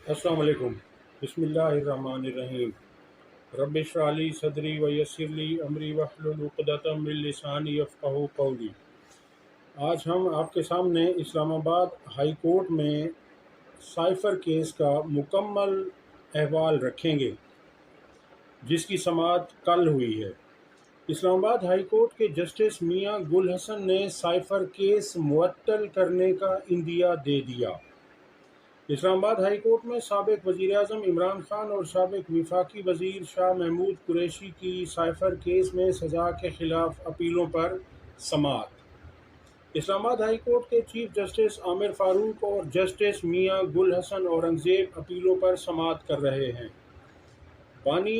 अस्सलाम वालेकुम। बिस्मिल्लाहिर्रहमानिर्रहीम। रब्बि इश्रह ली सदरी व यस्सिर ली अमरी वहलुल उक़दतम मिन लिसानी यफ़क़हू क़ौली। आज हम आपके सामने इस्लामाबाद हाई कोर्ट में साइफ़र केस का मुकम्मल अहवाल रखेंगे, जिसकी समाअत कल हुई है। इस्लामाबाद हाई कोर्ट के जस्टिस मियां गुल हसन ने साइफ़र केस मुअत्तल करने का इंदिया दे दिया। इस्लामाबाद हाई कोर्ट में साबिक़ वज़ीर-ए-आज़म इमरान खान और साबिक़ वफाकी वज़ीर शाह महमूद कुरैशी की साइफ़र केस में सज़ा के ख़िलाफ़ अपीलों पर समाअत। इस्लामाबाद हाई कोर्ट के चीफ जस्टिस आमिर फ़ारूक और जस्टिस मियां गुल हसन औरंगज़ेब अपीलों पर समाअत कर रहे हैं। बानी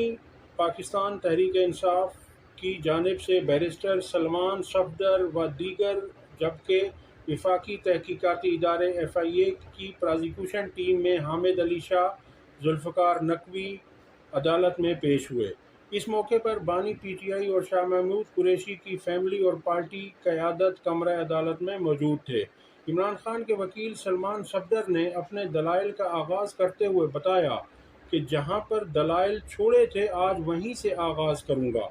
पाकिस्तान तहरीक इंसाफ की जानिब से बैरिस्टर सलमान सफदर व दीगर, जबकि वफाकी तहकीकाती इदारे FIA की प्रासिक्यूशन टीम में हामिद अली शाह, जुल्फ़िकार नकवी अदालत में पेश हुए। इस मौके पर बानी PTI और शाह महमूद कुरैशी की फैमिली और पार्टी क़यादत कमरा अदालत में मौजूद थे। इमरान खान के वकील सलमान सफदर ने अपने दलाइल का आगाज़ करते हुए बताया कि जहां पर दलाइल छोड़े थे, आज वहीं से आगाज़ करूंगा।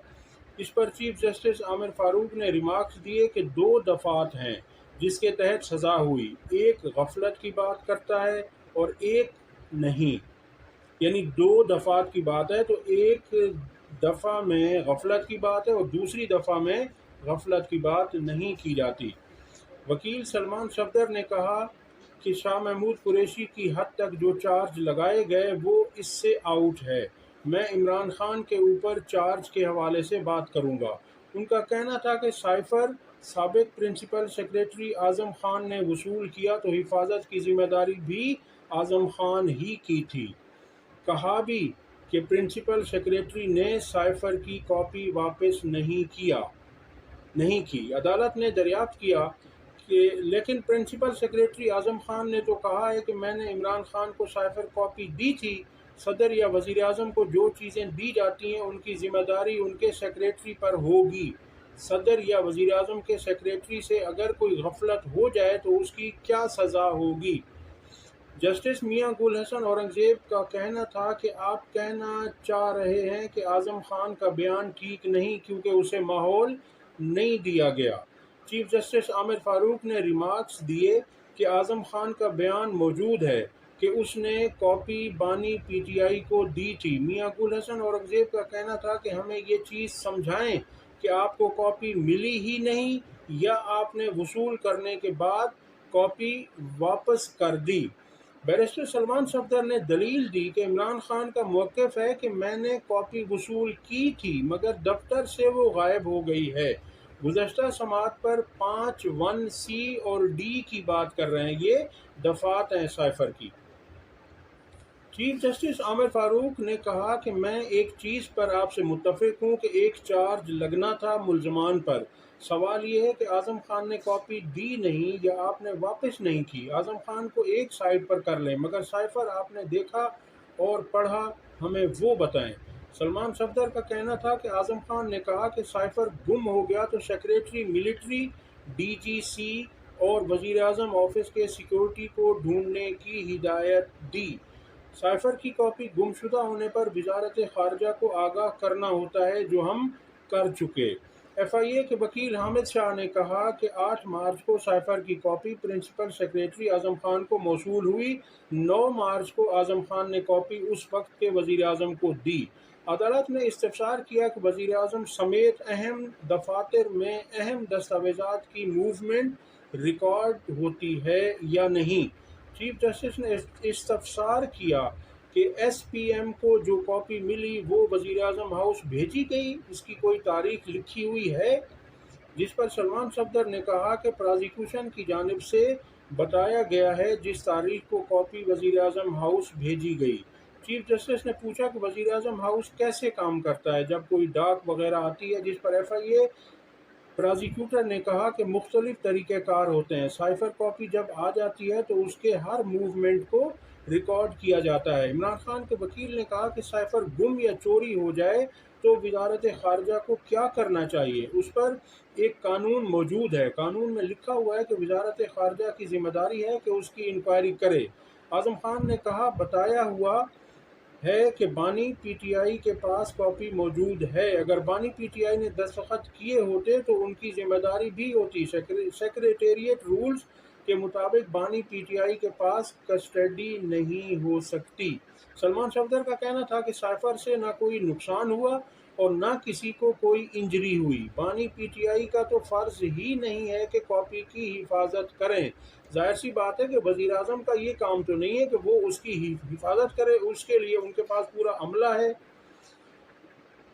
इस पर चीफ जस्टिस आमिर फ़ारूक ने रिमार्क्स दिए कि 2 दफ़ात हैं जिसके तहत सज़ा हुई, एक गफलत की बात करता है और एक नहीं। यानी 2 दफ़ात की बात है, तो एक दफ़ा में गफलत की बात है और दूसरी दफ़ा में गफलत की बात नहीं की जाती। वकील सलमान सफदर ने कहा कि शाह महमूद कुरैशी की हद तक जो चार्ज लगाए गए वो इससे आउट है। मैं इमरान खान के ऊपर चार्ज के हवाले से बात करूंगा। उनका कहना था कि cipher साबिक़ principal secretary Azam Khan ने वसूल किया तो हिफाजत की जिम्मेदारी भी आज़म खान ही की थी। कहा भी कि प्रिंसिपल सेक्रेटरी ने साइफ़र की कॉपी वापस नहीं की। अदालत ने दरियाफ्त किया कि लेकिन प्रिंसिपल सेक्रेटरी आज़म खान ने तो कहा है कि मैंने इमरान खान को साइफ़र कॉपी दी थी। सदर या वज़ीर आज़म को जो चीज़ें दी जाती हैं उनकी ज़िम्मेदारी उनके सेक्रेटरी पर होगी। सदर या वज़ीर आज़म के सेक्रेटरी से अगर कोई गफलत हो जाए तो उसकी क्या सज़ा होगी। जस्टिस मियां गुल हसन औरंगज़ेब का कहना था कि आप कहना चाह रहे हैं कि आज़म खान का बयान ठीक नहीं क्योंकि उसे माहौल नहीं दिया गया। चीफ जस्टिस आमिर फ़ारूक ने रिमार्क्स दिए कि आज़म खान का बयान मौजूद है कि उसने कॉपी बानी PTI को दी थी। मियां गुल हसन औरंगज़ेब का कहना था कि हमें ये चीज़ समझाएं कि आपको कॉपी मिली ही नहीं या आपने वसूल करने के बाद कॉपी वापस कर दी। बैरिस्टर सलमान सफदर ने दलील दी कि इमरान खान का मौक़िफ़ है कि मैंने कॉपी वसूल की थी मगर दफ्तर से वो गायब हो गई है। गुज़श्ता समाअत पर 5, 1C और D की बात कर रहे हैं, ये दफ़ात हैं साइफ़र की। चीफ जस्टिस आमिर फ़ारूक ने कहा कि मैं एक चीज़ पर आपसे मुत्तफ़िक हूँ कि एक चार्ज लगना था मुल्ज़मान पर। सवाल ये है कि आज़म खान ने कॉपी दी नहीं या आपने वापस नहीं की। आज़म खान को एक साइड पर कर लें, मगर साइफ़र आपने देखा और पढ़ा, हमें वो बताएं। सलमान सफदर का कहना था कि आज़म खान ने कहा कि साइफ़र गुम हो गया तो सेक्रेटरी मिलिट्री, DGC और वज़ीर आज़म ऑफिस के सिक्योरिटी को ढूंढने की हिदायत दी। साइफ़र की कॉपी गुमशुदा होने पर वज़ारत ख़ारजा को आगाह करना होता है, जो हम कर चुके। FIA के वकील हामिद शाह ने कहा कि 8 मार्च को साइफ़र की copy principal secretary Azam Khan को मौसूल हुई। 9 मार्च को आज़म खान ने कॉपी उस वक्त के वज़ीर आज़म को दी। अदालत ने इस्तफ़सार किया कि वज़ीर आज़म समेत अहम दफ़ातर में अहम दस्तावेज़ात की मूवमेंट रिकॉर्ड होती है या नहीं। चीफ जस्टिस ने इस्तफसार किया कि SPM को जो कॉपी मिली वो वज़ीर आज़म हाउस भेजी गई, इसकी कोई तारीख लिखी हुई है। जिस पर सलमान सफदर ने कहा कि प्रोसिक्यूशन की जानिब से बताया गया है जिस तारीख को कॉपी वज़ीर आज़म हाउस भेजी गई। चीफ जस्टिस ने पूछा कि वज़ीर आज़म हाउस कैसे काम करता है जब कोई डाक वगैरह आती है, जिस पर FIA प्रोसिक्यूटर ने कहा कि मुख्तलिफ तरीक़ेकार होते हैं। साइफ़र कॉपी जब आ जाती है तो उसके हर मूवमेंट को रिकॉर्ड किया जाता है। इमरान खान के वकील ने कहा कि साइफ़र गुम या चोरी हो जाए तो वज़ारत ख़ारजा को क्या करना चाहिए। उस पर एक कानून मौजूद है, कानून में लिखा हुआ है कि वज़ारत ख़ारजा की ज़िम्मेदारी है कि उसकी इंक्वायरी करे। आजम खान ने कहा, बताया हुआ है कि बानी पीटीआई के पास कॉपी मौजूद है। अगर बानी पीटीआई ने दस्तखत किए होते तो उनकी जिम्मेदारी भी होती। सेक्रेटेरिएट रूल्स के मुताबिक बानी पीटीआई के पास कस्टडी नहीं हो सकती। सलमान सफदर का कहना था कि साइफर से ना कोई नुकसान हुआ और ना किसी को कोई इंजरी हुई। बानी पीटीआई का तो फर्ज ही नहीं है कि कॉपी की हिफाजत करें। जाहिर सी बात है कि वज़ीर आज़म का ये काम तो नहीं है कि वो उसकी हिफाजत करे, उसके लिए उनके पास पूरा अमला है।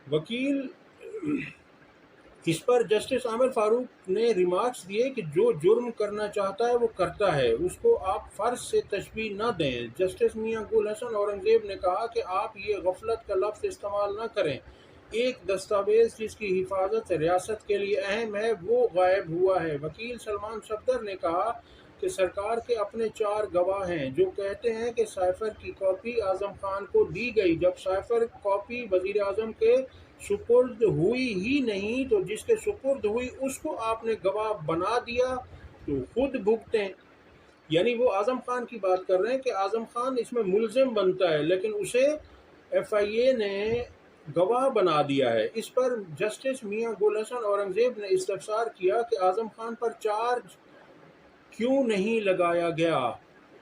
वकील इस पर जस्टिस आमिर फारूक ने रिमार्क्स दिए कि जो जुर्म करना चाहता है वो करता है, उसको आप फ़र्ज से तशबीह न दें। जस्टिस मियां गुल हसन औरंगज़ेब ने कहा कि आप ये गफलत का लफ्ज़ इस्तेमाल न करें। एक दस्तावेज़ जिसकी हिफाजत रियासत के लिए अहम है वो गायब हुआ है। वकील सलमान सफदर ने कहा कि सरकार के अपने 4 गवाह हैं जो कहते हैं कि साइफर की कॉपी आज़म खान को दी गई। जब साइफर कॉपी वज़ीर आज़म के सुपुर्द हुई ही नहीं तो जिसके सुपुर्द हुई उसको आपने गवाह बना दिया तो खुद भुगतें। यानी वो आज़म खान की बात कर रहे हैं कि आज़म खान इसमें मुलजिम बनता है लेकिन उसे एफआईए ने गवाह बना दिया है। इस पर जस्टिस मियां गुल हसन औरंगज़ेब ने इस्तफसार किया कि आज़म खान पर चार्ज क्यों नहीं लगाया गया,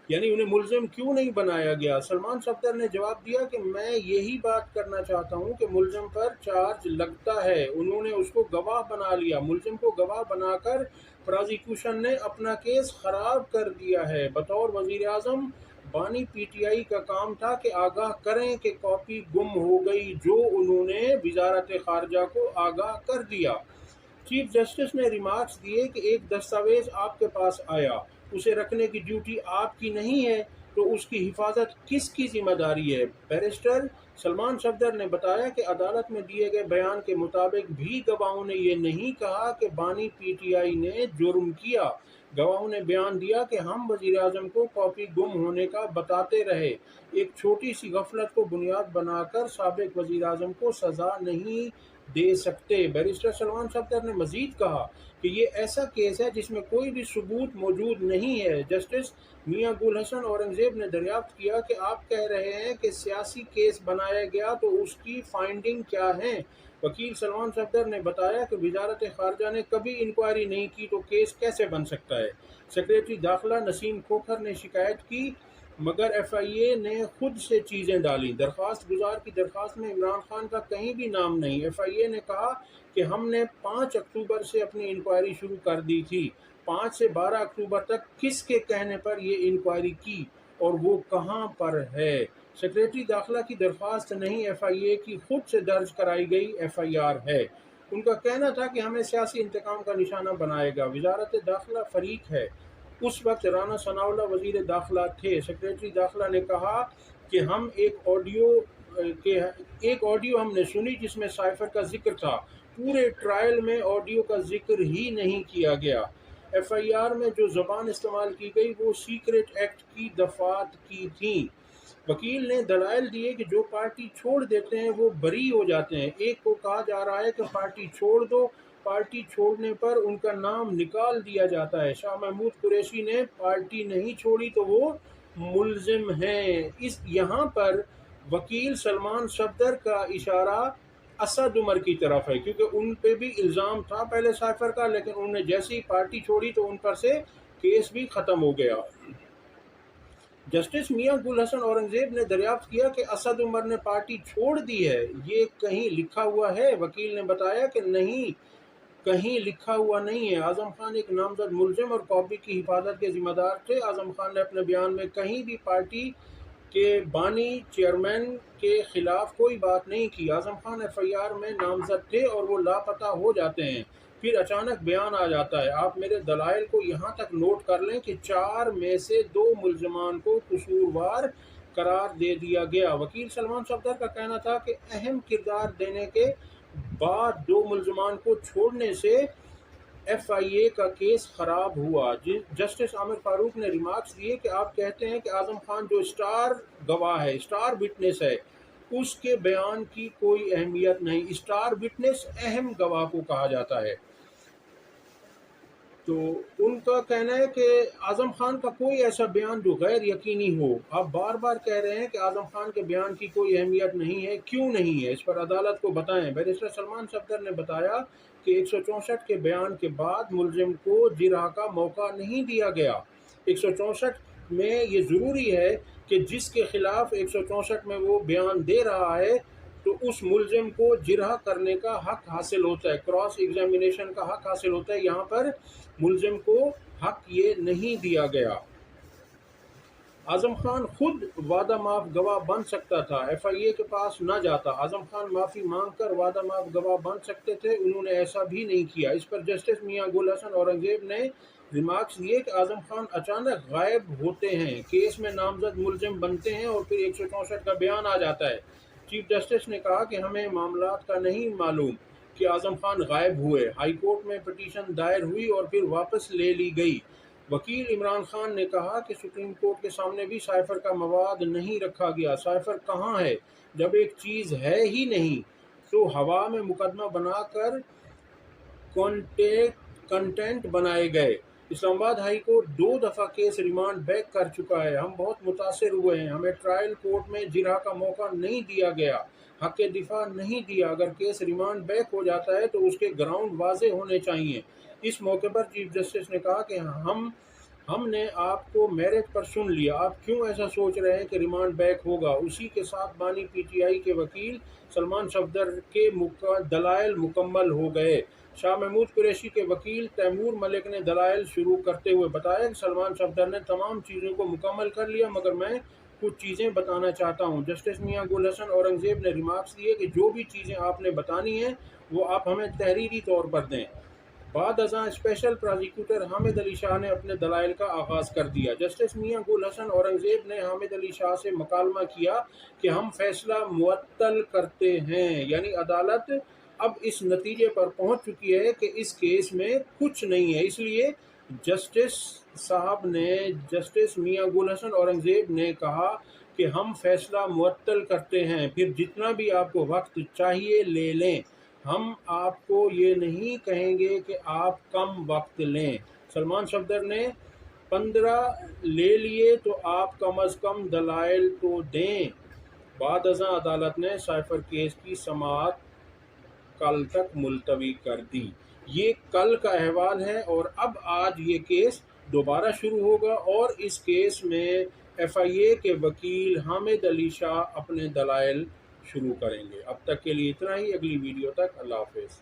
यानी उन्हें मुलजिम क्यों नहीं बनाया गया। सलमान सफदर ने जवाब दिया कि मैं यही बात करना चाहता हूं कि मुलजिम पर चार्ज लगता है, उन्होंने उसको गवाह बना लिया। मुलजिम को गवाह बनाकर प्रोसिक्यूशन ने अपना केस खराब कर दिया है। बतौर वजीर आजम बानी पीटीआई का काम था कि आगाह करें कि कॉपी गुम हो गई, जो उन्होंने वजारत खारजा को आगाह कर दिया। चीफ जस्टिस ने रिमार्क्स दिए कि एक दस्तावेज आपके पास आया, उसे रखने की ड्यूटी आपकी नहीं है तो उसकी हिफाजत किसकी जिम्मेदारी है। बैरिस्टर सलमान सफदर ने बताया कि अदालत में दिए गए बयान के मुताबिक भी गवाहों ने ये नहीं कहा कि बानी पीटीआई ने जुर्म किया। गवाहों ने बयान दिया कि हम वजीर आजम को कॉपी गुम होने का बताते रहे। एक छोटी सी गफलत को बुनियाद बनाकर साबिक वजीर आजम को सजा नहीं दे सकते। बैरिस्टर सलमान सफदर ने मजीद कहा कि ये ऐसा केस है जिसमें कोई भी सबूत मौजूद नहीं है। जस्टिस मियां गुल हसन औरंगज़ेब ने दरियाफ्त किया कि आप कह रहे हैं कि सियासी केस बनाया गया तो उसकी फाइंडिंग क्या है। वकील सलमान सफदर ने बताया कि वजारत खारजा ने कभी इंक्वायरी नहीं की तो केस कैसे बन सकता है। सेक्रेटरी दाखिला नसीम खोखर ने शिकायत की मगर एफआईए ने खुद से चीज़ें डाली। दरख्वास्त गुजार की दरख्वास्त में इमरान खान का कहीं भी नाम नहीं। एफआईए ने कहा कि हमने 5 अक्टूबर से अपनी इंक्वायरी शुरू कर दी थी। 5 से 12 अक्टूबर तक किसके कहने पर ये इंक्वायरी की और वो कहाँ पर है। सेक्रेटरी दाखिला की दरख्वास्त नहीं, एफआईए की खुद से दर्ज कराई गई एफआईआर है। उनका कहना था कि हमें सियासी इंतकाम का निशाना बनाएगा। वजारत दाखिला फरीक है, उस वक्त राना सनाउल्लाह वजीर दाखिला थे। सेक्रेटरी दाखिला ने कहा कि हम एक ऑडियो हमने सुनी जिसमें साइफर का जिक्र था। पूरे ट्रायल में ऑडियो का जिक्र ही नहीं किया गया। एफआईआर में जो ज़बान इस्तेमाल की गई वो सीक्रेट एक्ट की दफात की थी। वकील ने दलाइल दिए कि जो पार्टी छोड़ देते हैं वो बरी हो जाते हैं। एक को कहा जा रहा है कि पार्टी छोड़ दो, पार्टी छोड़ने पर उनका नाम निकाल दिया जाता है। शाह महमूद कुरैशी ने पार्टी नहीं छोड़ी तो वो मुलजिम हैं। इस यहाँ पर वकील सलमान सफदर का इशारा असद उमर की तरफ है क्योंकि उन पे भी इल्ज़ाम था पहले साइफर का, लेकिन उन्होंने जैसे ही पार्टी छोड़ी तो उन पर से केस भी ख़त्म हो गया। जस्टिस मियां गुल हसन औरंगज़ेब ने दरियाफ्त किया कि असद उमर ने पार्टी छोड़ दी है, ये कहीं लिखा हुआ है। वकील ने बताया कि नहीं, कहीं लिखा हुआ नहीं है। आज़म खान एक नामजद मुलजिम और कॉपी की हिफाजत के जिम्मेदार थे। आज़म खान ने अपने बयान में कहीं भी पार्टी के बानी चेयरमैन के खिलाफ कोई बात नहीं की। आज़म खान एफआईआर में नामजद थे और वो लापता हो जाते हैं, फिर अचानक बयान आ जाता है। आप मेरे दलाइल को यहाँ तक नोट कर लें कि 4 में से 2 मुलजमान को कसूरवार करार दे दिया गया। वकील सलमान सफदर का कहना था कि अहम किरदार देने के बाद 2 मुलजमान को छोड़ने से एफआईए का केस खराब हुआ। जस्टिस आमिर फारूक ने रिमार्क्स दिए कि आप कहते हैं कि आज़म खान जो स्टार गवाह है, स्टार विटनेस है, उसके बयान की कोई अहमियत नहीं। स्टार विटनेस अहम गवाह को कहा जाता है। تو ان کا کہنا ہے کہ اعظم خان کا کوئی ایسا بیان جو غیر یقینی ہو. آپ بار بار کہہ رہے ہیں کہ اعظم خان کے بیان کی کوئی اہمیت نہیں ہے، کیوں نہیں ہے؟ اس پر عدالت کو بتائیں. بیرسٹر سلمان صفدر نے بتایا کہ 164 کے بیان کے بعد ملزم کو جرح کا موقع نہیں دیا گیا. 164 میں یہ ضروری ہے کہ جس کے خلاف 164 میں وہ بیان دے رہا ہے تو اس ملزم کو جرح کرنے کا حق حاصل ہوتا ہے، کراس ایگزامینیشن کا حق حاصل ہوتا ہے. یہاں پر ملزم کو حق یہ نہیں دیا گیا. اعظم خان خود وعدہ معاف گواہ بن سکتا تھا، ایف آئی اے کے پاس نہ جاتا. اعظم خان معافی مانگ کر وعدہ معاف گواہ بن سکتے تھے، انہوں نے ایسا بھی نہیں کیا. اس پر جسٹس میاں گل حسن اورنگزیب نے ریمارکس دیے کہ اعظم خان اچانک غائب ہوتے ہیں، کیس میں نامزد ملزم بنتے ہیں اور پھر 164 کا بیان آ جاتا ہے. چیف جسٹس نے کہا کہ ہمیں معاملات کا نہیں معلوم کہ اعظم خان غائب ہوئے. ہائی کورٹ میں پٹیشن دائر ہوئی اور پھر واپس لے لی گئی. وکیل عمران خان نے کہا کہ سپریم کورٹ کے سامنے بھی سائفر کا مواد نہیں رکھا گیا. سائفر کہاں ہے؟ جب ایک چیز ہے ہی نہیں تو ہوا میں مقدمہ بنا کر کنٹینٹ بنائے گئے. اسلام آباد ہائی کورٹ 2 دفعہ کیس ریمانڈ بیک کر چکا ہے. ہم بہت متاثر ہوئے ہیں. ہمیں ٹرائل کورٹ میں جرح کا موقع نہیں دیا گیا، حق دفاع نہیں دیا. اگر کیس ریمانڈ بیک ہو جاتا ہے تو اس کے گراؤنڈ واضح ہونے چاہیے. اس موقع پر چیف جسٹس نے کہا کہ ہم نے آپ کو میرٹ پر سن لیا، آپ کیوں ایسا سوچ رہے ہیں کہ ریمانڈ بیک ہوگا؟ اسی کے ساتھ بانی پی ٹی آئی کے وکیل سلمان صفدر کے دلائل مکمل ہو گئے. شاہ محمود قریشی کے وکیل تیمور ملک نے دلائل شروع کرتے ہوئے بتایا کہ سلمان صفدر نے تمام چیزوں کو مکمل کر لیا، مگر میں کچھ چیزیں بتانا چاہتا ہوں. جسٹس میاں گل حسن اورنگزیب نے ریمارکس دیے کہ جو بھی چیزیں آپ نے بتانی ہیں وہ آپ ہمیں تحریری طور پر دیں. بعد ازاں اسپیشل پرازیکیوٹر حامد علی شاہ نے اپنے دلائل کا آغاز کر دیا. جسٹس میاں گل حسن اورنگزیب نے حامد علی شاہ سے مکالمہ کیا کہ ہم فیصلہ معطل کرتے ہیں، یعنی عدالت اب اس نتیجے پر پہنچ چکی ہے کہ اس کیس میں کچھ نہیں ہے. اس لیے جسٹس میاں گل حسن اورنگزیب نے کہا کہ ہم فیصلہ معطل کرتے ہیں، پھر جتنا بھی آپ کو وقت چاہیے لے لیں، ہم آپ کو یہ نہیں کہیں گے کہ آپ کم وقت لیں. سلمان صفدر نے 15 لے لیے تو آپ کم از کم دلائل تو دیں. بعد ازاں عدالت نے سائفر کیس کی سماعت کل تک ملتوی کر دی. یہ کل کا احوال ہے اور اب آج یہ کیس دوبارہ شروع ہوگا اور اس کیس میں ایف آئی اے کے وکیل حامد علی شاہ اپنے دلائل شروع کریں گے. اب تک کے لیے اتنا ہی. اگلی ویڈیو تک اللہ حافظ.